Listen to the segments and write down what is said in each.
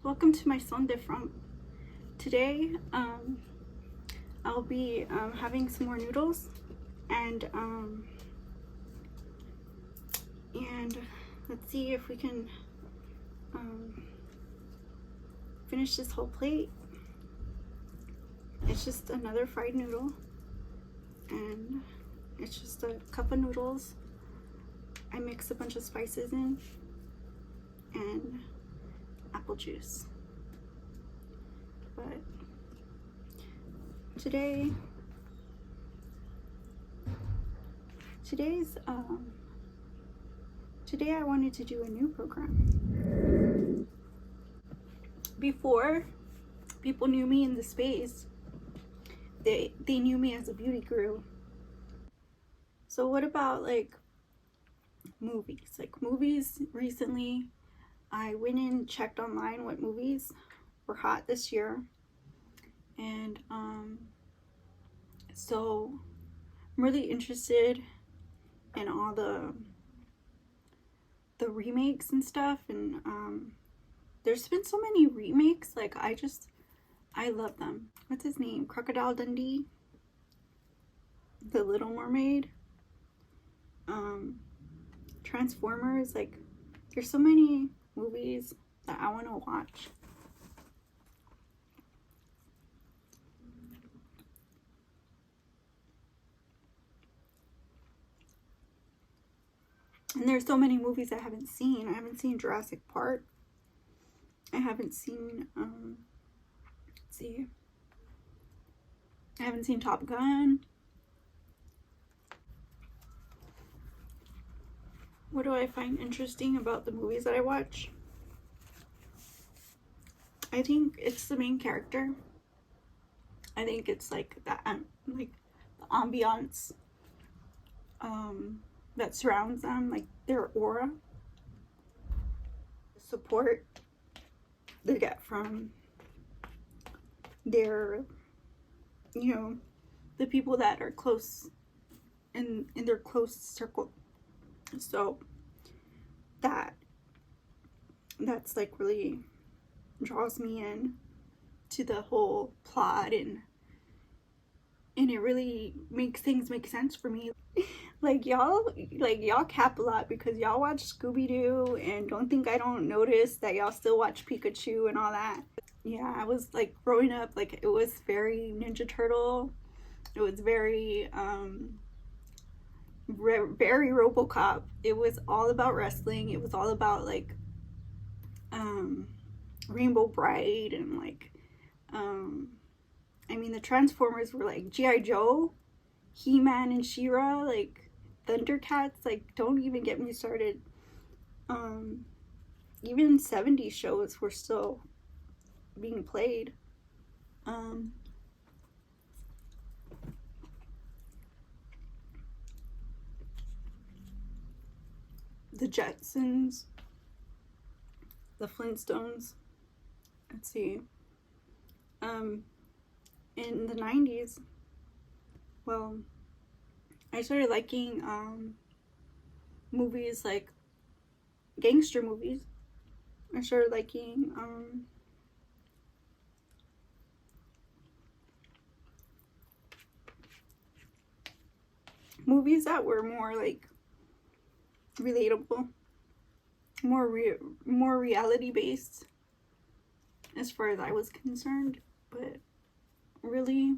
welcome to my son different. Today I'll be having some more noodles and let's see if we can finish this whole plate. It's just another fried noodle and it's just a cup of noodles. I mix a bunch of spices in and apple juice. But today I wanted to do a new program. Before people knew me in the space, they knew me as a beauty guru. So what about like movies? Like movies recently, I went and checked online what movies were hot this year, and so I'm really interested in all the remakes and stuff, and there's been so many remakes. Like I love them. What's his name? Crocodile Dundee, The Little Mermaid, Transformers. Like there's so many movies that I want to watch. And there's so many movies I haven't seen. I haven't seen Jurassic Park. I haven't seen let's see. I haven't seen Top Gun. What do I find interesting about the movies that I watch? I think it's the main character. I think it's like that, like the ambiance that surrounds them, like their aura, the support they get from their, you know, the people that are close in their close circle. So that's like really draws me in to the whole plot, and it really makes things make sense for me. Like y'all cap a lot because y'all watch Scooby-Doo, and don't think I don't notice that y'all still watch Pikachu and all that. Yeah, I was like growing up, like it was very Ninja Turtle. It was very very RoboCop. It was all about wrestling. It was all about like Rainbow Bright, and like I mean the Transformers were like G.I. Joe, He-Man and She-Ra, like Thundercats. Like don't even get me started. Even 70s shows were still being played. The Jetsons, the Flintstones. Let's see. In the 90s, well, I started liking movies like gangster movies. I started liking movies that were more like relatable, more reality based as far as I was concerned. But really,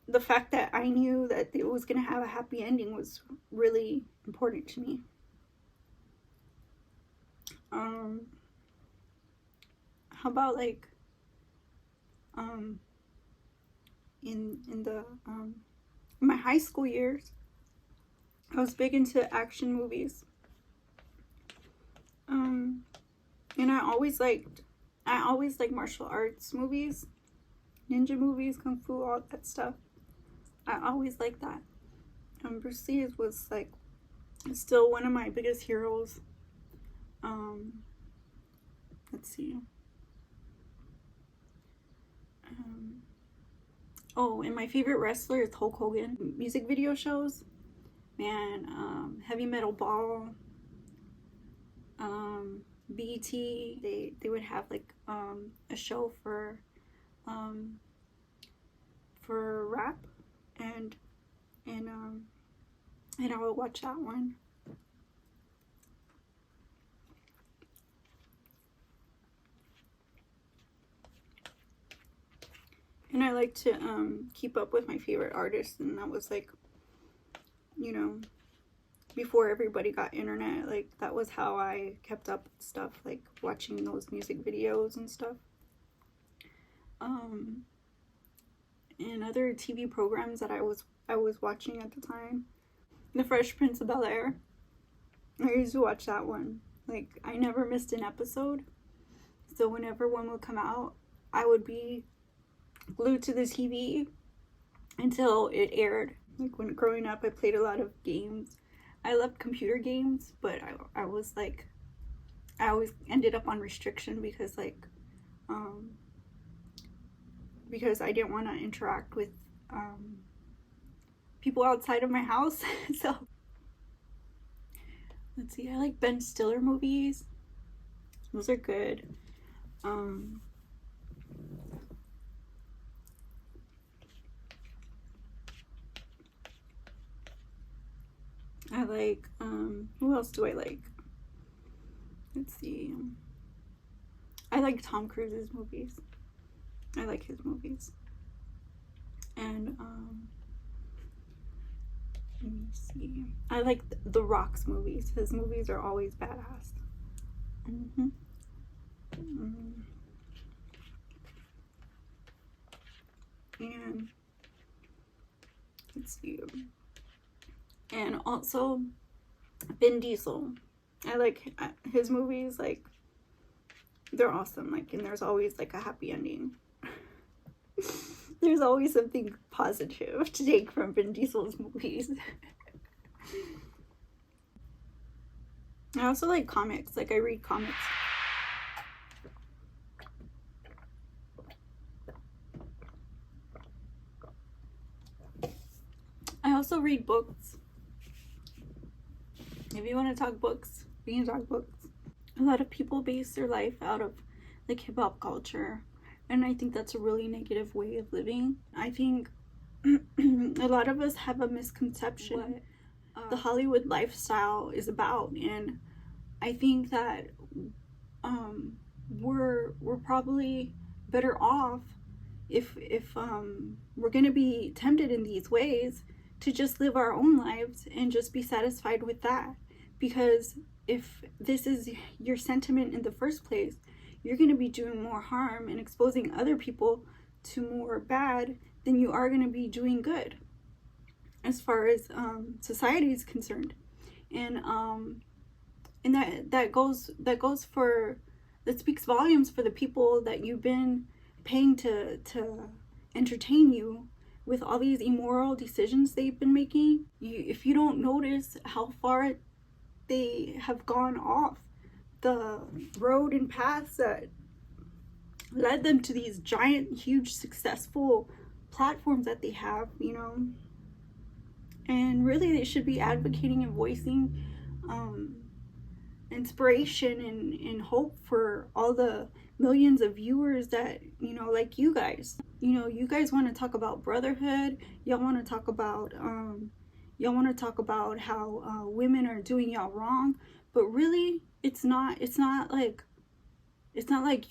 the fact that I knew that it was gonna have a happy ending was really important to me. How about like in my high school years, I was big into action movies. And I always liked martial arts movies, ninja movies, kung fu, all that stuff. I always liked that. Bruce Lee was like still one of my biggest heroes. Let's see. Oh, and my favorite wrestler is Hulk Hogan. Music video shows, man. Heavy Metal Ball. BET, they would have like a show for rap, and I would watch that one. And I like to keep up with my favorite artists, and that was like, you know, before everybody got internet, like that was how I kept up with stuff, like watching those music videos and stuff. And other TV programs that I was watching at the time, The Fresh Prince of Bel-Air. I used to watch that one. Like, I never missed an episode. So whenever one would come out, I would be glued to the TV until it aired. Like, when growing up, I played a lot of games. I loved computer games, but I was like, I always ended up on restriction because like, because I didn't want to interact with people outside of my house. So let's see, I like Ben Stiller movies. Those are good. I like, who else do I like? Let's see. I like Tom Cruise's movies. I like his movies. And, let me see. I like The Rock's movies. His movies are always badass. And, let's see. And also Vin Diesel. I like his movies, like they're awesome, like, and there's always like a happy ending. There's always something positive to take from Vin Diesel's movies. I also like comics, like I read comics. I also read books. If you want to talk books, we can talk books. A lot of people base their life out of like hip-hop culture, and I think that's a really negative way of living. I think a lot of us have a misconception what the Hollywood lifestyle is about, and I think that we're probably better off if we're gonna be tempted in these ways to just live our own lives and just be satisfied with that. Because if this is your sentiment in the first place, you're going to be doing more harm and exposing other people to more bad than you are going to be doing good, as far as society is concerned. And that speaks volumes for the people that you've been paying to entertain you with all these immoral decisions they've been making. If you don't notice how far they have gone off the road and paths that led them to these giant, huge, successful platforms that they have, you know. And really, they should be advocating and voicing inspiration and hope for all the millions of viewers that, you know, like you guys. You know, you guys want to talk about brotherhood. Y'all want to talk about how women are doing y'all wrong, but really it's not like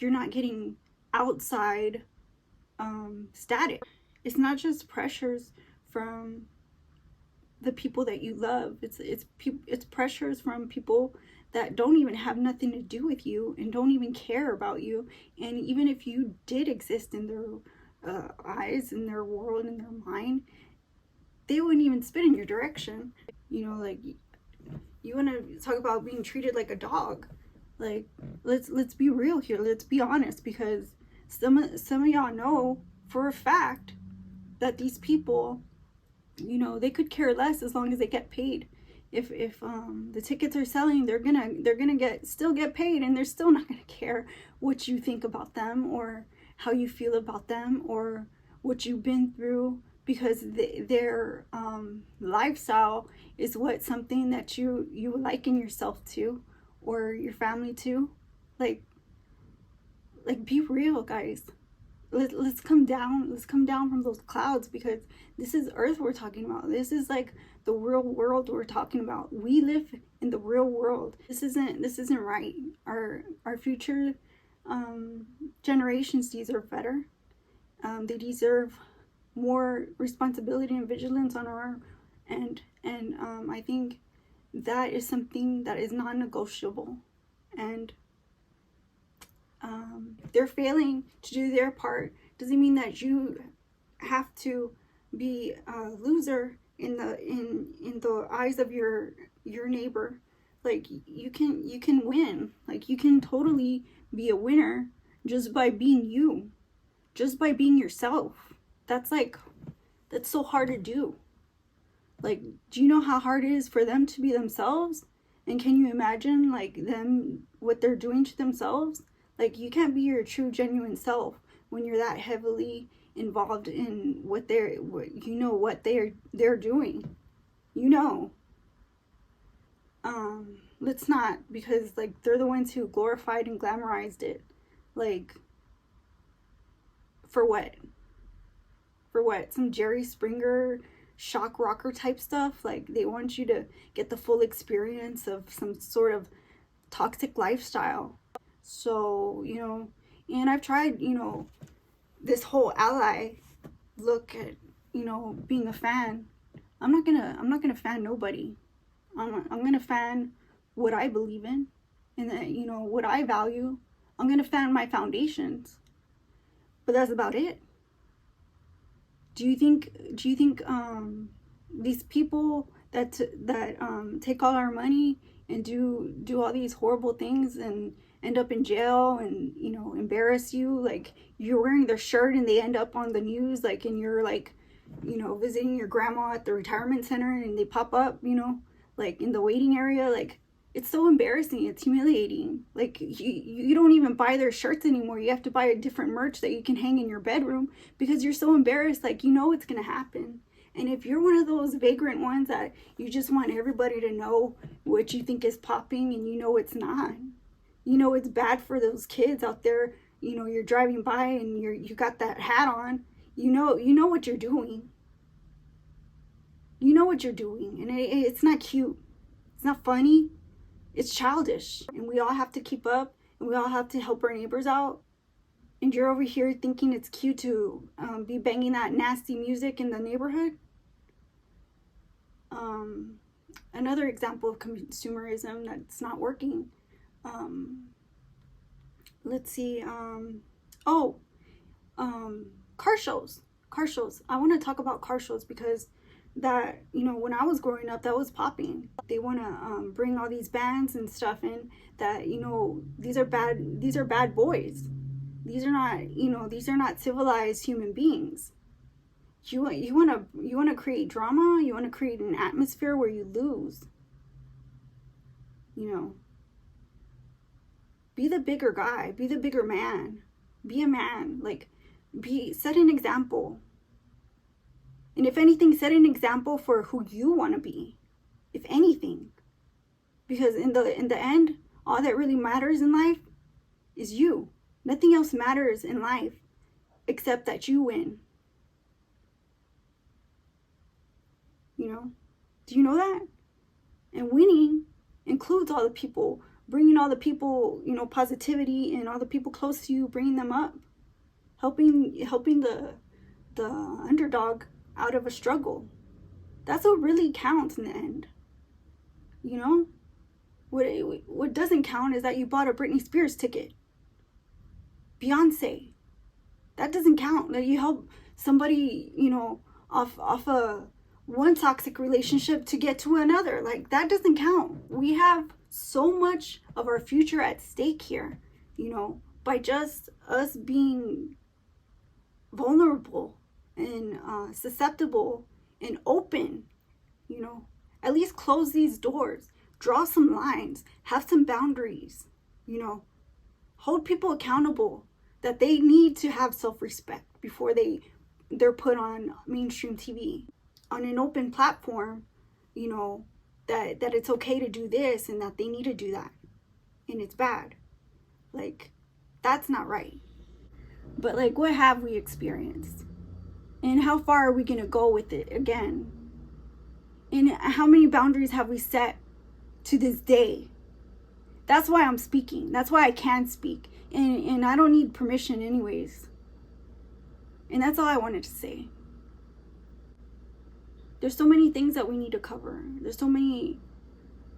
you're not getting outside static. It's not just pressures from the people that you love. It's pressures from people that don't even have nothing to do with you and don't even care about you. And even if you did exist in their eyes, in their world, in their mind, they wouldn't even spit in your direction. You know, like, you want to talk about being treated like a dog. Like, let's be real here. Let's be honest, because some of y'all know for a fact that these people, you know, they could care less as long as they get paid. If the tickets are selling, they're gonna still get paid, and they're still not gonna care what you think about them or how you feel about them or what you've been through, because their lifestyle is something that you liken yourself to or your family to. Like, be real, guys. Let's come down. Let's come down from those clouds, because this is Earth we're talking about. This is like the real world we're talking about. We live in the real world. This isn't right. Our future generations deserve better. They deserve more responsibility and vigilance on our end, and I think that is something that is non-negotiable. And they're failing to do their part. Doesn't mean that you have to be a loser in the eyes of your neighbor. Like, you can win. Like, you can totally be a winner just by being you, just by being yourself. That's so hard to do. Like, do you know how hard it is for them to be themselves? And can you imagine, like, them, what they're doing to themselves? Like, you can't be your true, genuine self when you're that heavily involved in what they're doing. Let's not, because, like, they're the ones who glorified and glamorized it. Like, for what? For what? Some Jerry Springer shock rocker type stuff? Like, they want you to get the full experience of some sort of toxic lifestyle. So, and I've tried, this whole ally look at, being a fan. I'm not gonna fan nobody. I'm gonna fan what I believe in, and that, what I value. I'm gonna fan my foundations, but that's about it. Do you think these people that take all our money and do all these horrible things and end up in jail and embarrass you? Like, you're wearing their shirt and they end up on the news, like, and you're like, visiting your grandma at the retirement center and they pop up, like in the waiting area. Like, it's so embarrassing. It's humiliating. Like, you don't even buy their shirts anymore. You have to buy a different merch that you can hang in your bedroom because you're so embarrassed. Like, it's gonna happen. And if you're one of those vagrant ones that you just want everybody to know what you think is popping, and it's not, it's bad for those kids out there. You're driving by and you got that hat on. You know what you're doing. You know what you're doing, and it's not cute. It's not funny. It's childish, and we all have to keep up, and we all have to help our neighbors out. And you're over here thinking it's cute to be banging that nasty music in the neighborhood. Another example of consumerism that's not working. Let's see. Car shows. I want to talk about car shows because that, when I was growing up, that was popping. They want to bring all these bands and stuff in that, these are bad boys. These are not civilized human beings. You want to create drama. You want to create an atmosphere where you lose. Be the bigger guy. Be the bigger man. Be a man. Like, set an example. And if anything, set an example for who you want to be. If anything. Because in the end, all that really matters in life is you. Nothing else matters in life except that you win. Do you know that? And winning includes all the people, bringing all the people, positivity, and all the people close to you, bringing them up, helping the underdog out of a struggle. That's what really counts in the end. What doesn't count is that you bought a Britney Spears ticket. Beyonce. That doesn't count. That you help somebody, off a one toxic relationship to get to another. Like, that doesn't count. We have so much of our future at stake here, by just us being vulnerable and susceptible and open. At least close these doors, draw some lines, have some boundaries, hold people accountable, that they need to have self-respect before they're put on mainstream TV, on an open platform, that it's okay to do this and that they need to do that, and it's bad. Like, that's not right. But like, what have we experienced? And how far are we gonna go with it again? And how many boundaries have we set to this day? That's why I'm speaking. That's why I can speak. And I don't need permission anyways. And that's all I wanted to say. There's so many things that we need to cover. There's so many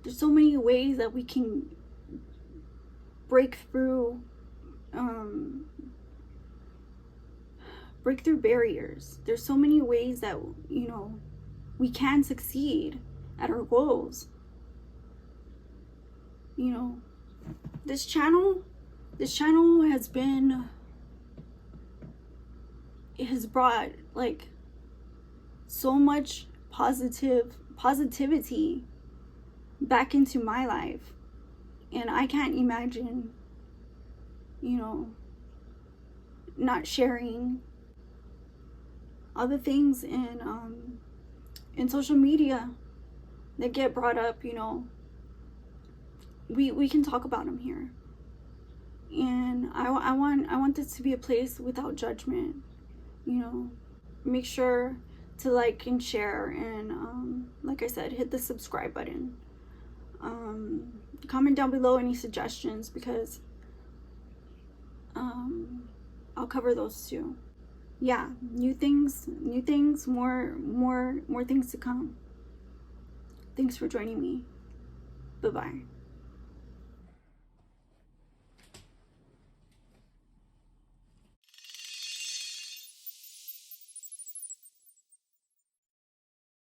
ways that we can break through barriers. There's so many ways that, you know, we can succeed at our goals. You know, this channel has been, it has brought like so much positivity back into my life. And I can't imagine, you know, not sharing all the things in social media that get brought up. You know, we can talk about them here. And I want this to be a place without judgment. You know, make sure to like and share, and like I said, hit the subscribe button. Comment down below any suggestions, because I'll cover those too. Yeah, new things, more things to come. Thanks for joining me. Bye-bye.